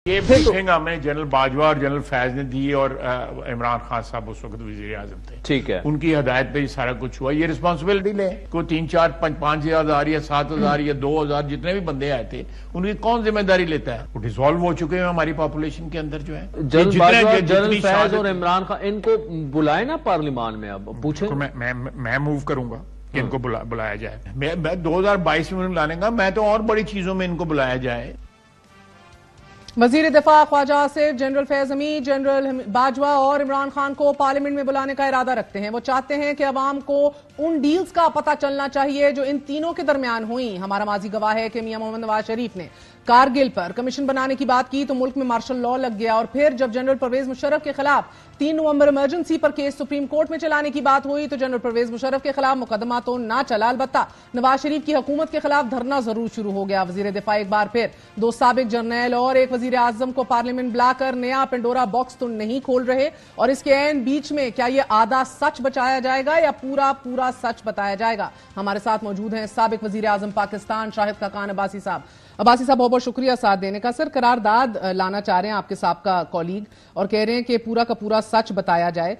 یہ بریفنگ ہمیں جنرل باجوہ اور جنرل فیض نے دی اور عمران خان صاحب اس وقت وزیر اعظم تھے. ٹھیک ہے, ان کی ہدایت پہ یہ سارا کچھ ہوا. یہ رسپانسبلٹی لیں. کوئی 3 4 5 ہزار یا 7 ہزار یا 2 ہزار جتنے بھی بندے آئے تھے ان کی کون ذمہ داری لیتا ہے؟ وہ ڈیزالو ہو چکے ہیں ہماری پاپولیشن کے اندر جو ہے. جنرل باجوہ, جنرل فیض اور عمران خان ان کو بلائے نا پارلیمان میں, اب پوچھیں. میں موو کروں گا کہ ان کو بلایا جائے. میں 2022 میں لانے گا. میں تو اور بڑی چیزوں میں ان کو بلایا جائے. وزیر دفاع خواجہ آصف جنرل فیض حمید, جنرل باجوہ اور عمران خان کو پارلیمنٹ میں بلانے کا ارادہ رکھتے ہیں. وہ چاہتے ہیں کہ عوام کو ان ڈیلز کا پتہ چلنا چاہیے جو ان تینوں کے درمیان ہوئیں. ہمارا ماضی گواہ ہے کہ میاں محمد نواز شریف نے کارگل پر کمیشن بنانے کی بات کی تو ملک میں مارشل لاء لگ گیا, اور پھر جب جنرل پرویز مشرف کے خلاف 3 نومبر ایمرجنسی پر کیس سپریم کورٹ میں چلانے کی بات ہوئی تو جنرل پرویز مشرف کے خلاف مقدمہ تو نہ چلا, البتہ نواز شریف کی حکومت کے خلاف دھرنا ضرور شروع ہو گیا. وزیر دفاع ایک بار پھر 2 سابق جرنیل اور ایک وزیر اعظم کو پارلیمنٹ بلا کر نیا پنڈورا باکس تو نہیں کھول رہے, اور اس کے عین بیچ میں کیا یہ آدھا سچ بچایا جائے گا یا پورا سچ بتایا جائے گا؟ ہمارے ساتھ موجود ہیں سابق وزیر اعظم پاکستان شاہد خاقان عباسی صاحب. عباسی صاحب بہت بہت شکریہ ساتھ دینے کا. سر, قرارداد لانا چاہ رہے ہیں آپ کے سابقہ کولیگ اور کہہ رہے ہیں کہ پورا کا پورا سچ بتایا جائے.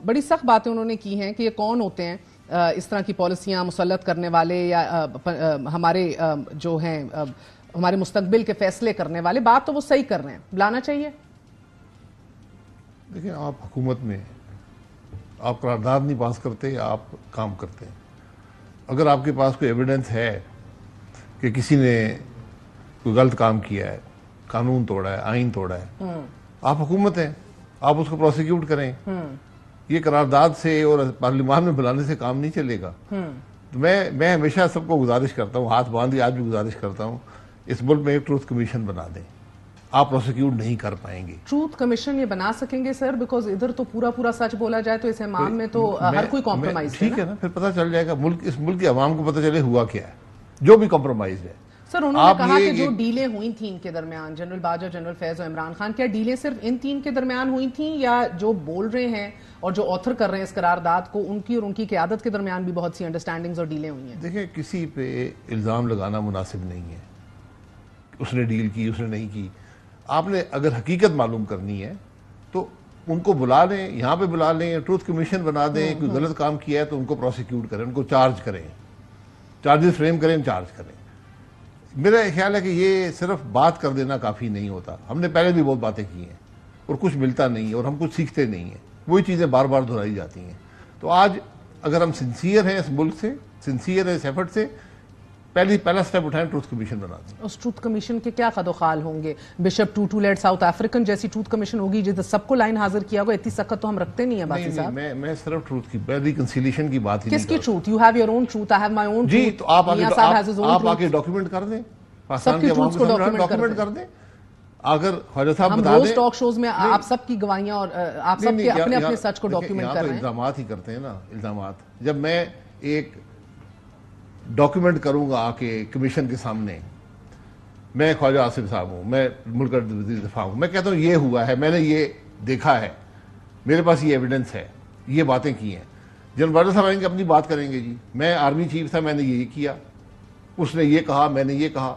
بڑی سخت باتیں انہوں نے کی ہیں کہ یہ کون ہوتے ہیں اس طرح کی پالیسیاں مسلط کرنے والے یا ہمارے جو ہیں ہمارے مستقبل کے فیصلے کرنے والے. بات تو وہ صحیح کر رہے ہیں, لانا چاہیے. دیکھیں, آپ حکومت میں آپ قرارداد نہیں پاس کرتے, آپ کام کرتے ہیں. اگر آپ کے پاس کوئی ایویڈنس ہے کہ کسی نے کوئی غلط کام کیا ہے, قانون توڑا ہے, آئین توڑا ہے, آپ حکومت ہیں, آپ اس کو پروسیکیوٹ کریں. یہ قرارداد سے اور پارلیمان میں بلانے سے کام نہیں چلے گا. تو میں ہمیشہ سب کو گزارش کرتا ہوں, ہاتھ باندھ آج بھی گزارش کرتا ہوں, اس ملک میں ایک ٹروتھ کمیشن بنا دیں. آپ پروسیکیوٹ نہیں کر پائیں گے. ٹروتھ کمیشن یہ بنا سکیں گے سر؟ بیکاز ادھر تو پورا سچ بولا جائے تو اس امام میں تو ہر کوئی کمپرومائز ہے. ٹھیک ہے نا, پھر پتہ چل جائے گا اس ملک کی عوام کو پتہ چلے ہوا کیا ہے جو بھی کمپرومائز ہے. سر, انہوں نے کہا کہ جو ڈیلیں ہوئی تھیں ان کے درمیان, جنرل باجوہ, جنرل فیض اور عمران خان, کیا ڈیلیں صرف ان 3 کے درمیان ہوئی تھیں یا جو بول رہے ہیں اور جو آتھر کر رہے ہیں اس قرارداد کو ان کی اور ان کی قیادت کے درمیان بھی بہت سی انڈرسٹینڈنگز اور ڈیلیں ہوئی ہیں؟ دیکھیں, کسی پہ الزام لگانا مناسب نہیں ہے. اس نے ڈیل کی, اس نے نہیں کی. آپ نے اگر حقیقت معلوم کرنی ہے تو ان کو بلا لیں, یہاں پہ بلا لیں, ٹروتھ کمیشن بنا دیں. کوئی غلط کام کیا ہے تو ان کو پروسیکیوٹ کریں, ان کو چارج کریں, چارجز فریم کریں, چارج کریں. میرا خیال ہے کہ یہ صرف بات کر دینا کافی نہیں ہوتا. ہم نے پہلے بھی بہت باتیں کی ہیں اور کچھ ملتا نہیں ہے اور ہم کچھ سیکھتے نہیں ہیں, وہی چیزیں بار بار دہرائی جاتی ہیں. تو آج اگر ہم سنسیئر ہیں اس ملک سے, سنسیئر ہیں اس ایفرٹ سے, پہلا سٹیپ اٹھائیں, ٹروتھ کمیشن بنا دیں. اس ٹروتھ کمیشن کے کیا خد و خال ہوں گے؟ بشپ ٹوٹو لیڈ ساؤتھ افریکن جیسی ٹروتھ کمیشن ہوگی جس سب کو لائن حاضر کیا ہوگا؟ اتنی سخت تو ہم رکھتے نہیں ہیں باسی صاحب. میں صرف ٹروتھ کی ریکنسیلیشن کی بات ہی نہیں. کس کی truth? You have your own truth, I have my own truth. جی, تو آپ آگے ڈاکیومنٹ کر دیں, پاکستان کے عوام کو ڈاکیومنٹ کر دیں. اگر خواجہ صاحب بتا دیں, روز ٹاک شوز میں آپ سب کی گواہیاں اور آپ سب کے اپنے سچ کو ڈاکیومنٹ کر رہے ہیں. الزامات ہی کرتے ہیں نا, الزامات. جب میں ایک ڈاکیومنٹ کروں گا آ کے کمیشن کے سامنے, میں خواجہ آصف صاحب ہوں, میں ملک کا وزیر دفاع ہوں, میں کہتا ہوں یہ ہوا ہے, میں نے یہ دیکھا ہے, میرے پاس یہ ایویڈنس ہے, یہ باتیں کی ہیں. جنرل باجوہ صاحب آئیں گے, اپنی بات کریں گے, جی میں آرمی چیف تھا, میں نے یہ کیا, اس نے یہ کہا, میں نے یہ کہا.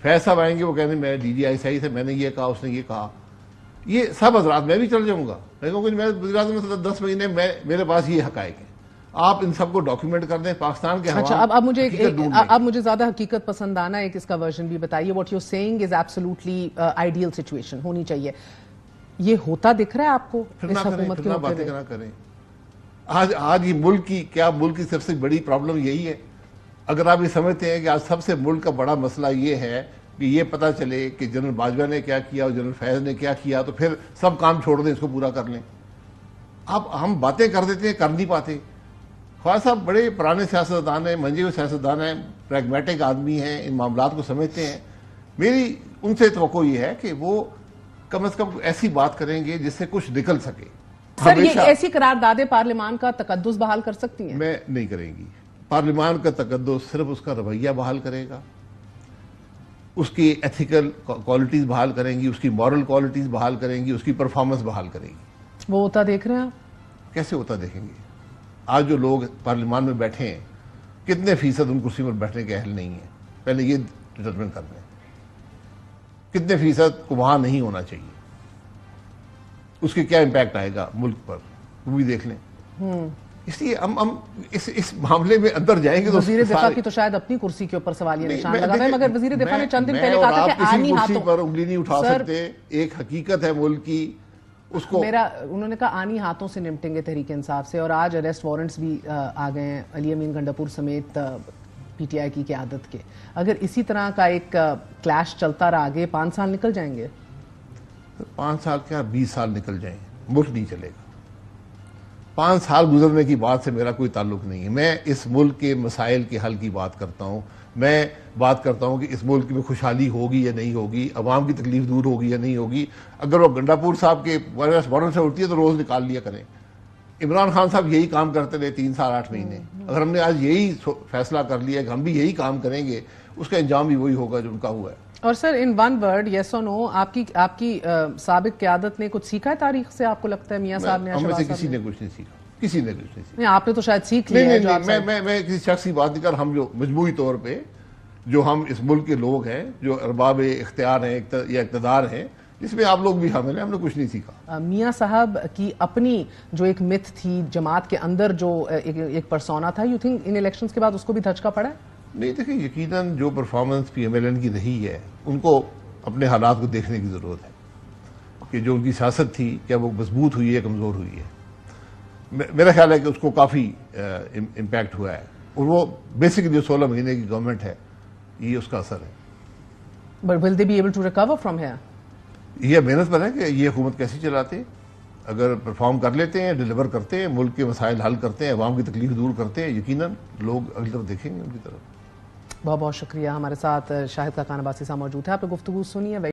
فیض صاحب آئیں گے, وہ کہیں گے میں DGI تھا, میں نے یہ کہا, اس نے یہ کہا. یہ سب حضرات, میں بھی چل جاؤں گا, میں کہوں گا میں وزیر اعظم میں 10 مہینے میرے پاس یہ حقائق ہیں, آپ ان سب کو ڈاکیومنٹ کر دیں. پاکستان کے اچھا, اب مجھے زیادہ حقیقت پسند آنا ہے, اس کا ورژن بھی بتائیے. What you saying is absolutely ideal situation ہونی چاہیے. یہ ہوتا دکھ رہا ہے آپ کو اس حکومت کے؟ باتیں نہ کریں. آج یہ ملک کی سب سے بڑی پرابلم یہی ہے. اگر آپ یہ سمجھتے ہیں کہ آج سب سے ملک کا بڑا مسئلہ یہ ہے کہ یہ پتہ چلے کہ جنرل باجوہ نے کیا کیا اور جنرل فیض نے کیا کیا, تو پھر سب کام چھوڑ دیں, اس کو پورا کر لیں. ہم باتیں کر دیتے ہیں, کر نہیں پاتے. خواجہ صاحب بڑے پرانے سیاستدان ہیں, منجے ہوئے سیاستدان ہیں, پریگمیٹک آدمی ہیں, ان معاملات کو سمجھتے ہیں. میری ان سے توقع یہ ہے کہ وہ کم از کم ایسی بات کریں گے جس سے کچھ نکل سکے. سر, یہ ایسی قراردادیں پارلیمان کا تقدس بحال کر سکتی ہیں؟ میں نہیں کریں گی. پارلیمان کا تقدس صرف اس کا رویہ بحال کرے گا, اس کی ایتھیکل کوالٹیز بحال کریں گی, اس کی مورل کوالٹیز بحال کریں گی, اس کی پرفارمنس بحال کریں گی. وہ ہوتا دیکھ رہے ہیں آپ؟ کیسے ہوتا دیکھیں گے؟ آج جو لوگ پارلیمان میں بیٹھے ہیں, کتنے فیصد ان کرسی پر بیٹھنے کے اہل نہیں ہیں؟ پہلے یہ ڈٹرمن کر دیں. کتنے فیصد کو وہاں نہیں ہونا چاہیے، اس کے کیا امپیکٹ آئے گا ملک پر، وہ بھی دیکھ لیں۔ اس لیے ہم اس معاملے میں اندر جائیں گے تو وزیر دفاع کی تو شاید اپنی کرسی کے اوپر سوال یہ نشان لگا ہے، مگر وزیر دفاع نے چند دن پہلے کہا تھا کہ آنی ہاتھوں پر انگلی نہیں اٹھا سکتے، ایک حقیقت ہے ملک کی، اس کو انہوں نے کہا آنی ہاتھوں سے نمٹیں گے تحریک انصاف سے، اور آج اریسٹ وارنٹس بھی آ گئے ہیں علی امین گنڈاپور سمیت پی ٹی آئی کی قیادت کے۔ اگر اسی طرح کا ایک کلیش چلتا رہا آگے 5 سال نکل جائیں گے؟ 5 سال کیا 20 سال نکل جائیں، ملک نہیں چلے گا۔ 5 سال گزرنے کی بات سے میرا کوئی تعلق نہیں ہے، میں اس ملک کے مسائل کے حل کی بات کرتا ہوں، میں بات کرتا ہوں کہ اس ملک میں خوشحالی ہوگی یا نہیں ہوگی، عوام کی تکلیف دور ہوگی یا نہیں ہوگی۔ اگر وہ گنڈاپور صاحب کے وارنٹ سے اٹھتی ہے تو روز نکال لیا کریں۔ عمران خان صاحب یہی کام کرتے رہے 3 سال 8 مہینے، اگر ہم نے آج یہی فیصلہ کر لیا کہ ہم بھی یہی کام کریں گے، اس کا انجام بھی وہی ہوگا جو ان کا ہوا ہے۔ اور سر ان ون ورڈ یس اور نو، آپ کی سابق قیادت نے کچھ سیکھا ہے تاریخ سے، آپ کو لگتا ہے میاں صاحب نے؟ ہم میں سے کسی نے کچھ نہیں سیکھا، کسی نے کچھ نہیں سیکھا۔ نہیں، آپ نے تو شاید سیکھ لیا ہے جو آپ سے۔ میں کسی شخص کی بات نہیں کر، ہم جو مجموعی طور پہ جو ہم اس ملک کے لوگ ہیں، جو ارباب اختیار ہیں یا اقتدار ہیں، جس میں آپ لوگ بھی شامل ہیں، ہم نے کچھ نہیں سیکھا۔ میاں صاحب کی اپنی جو ایک متھ تھی جماعت کے اندر، جو ایک پرسونا تھا، یو تھنک ان الیکشنز کے بعد اس کو بھی دھچکا پڑا ہے؟ نہیں، دیکھیں یقیناً جو performance P M L N کی رہی ہے، ان کو اپنے حالات کو دیکھنے کی ضرورت ہے کہ جو ان کی سیاست تھی کیا وہ مضبوط ہوئی ہے، کمزور ہوئی ہے۔ میرا خیال ہے کہ اس کو کافی امپیکٹ ہوا ہے، اور وہ بیسکلی جو 16 مہینے کی گورنمنٹ ہے، یہ اس کا اثر ہے۔ But will they be able to recover from here? یہ محنت پر ہے کہ یہ حکومت کیسے چلاتے ہیں۔ اگر پرفارم کر لیتے ہیں، ڈیلیور کرتے ہیں، ملک کے مسائل حل کرتے ہیں، عوام کی تکلیف دور کرتے ہیں، یقیناً لوگ اگلی طرف دیکھیں گے ان کی طرف۔ بہت بہت شکریہ۔ ہمارے ساتھ شاہد خاقان عباسی صاحب موجود ہیں، آپ نے گفتگو سنی ہے۔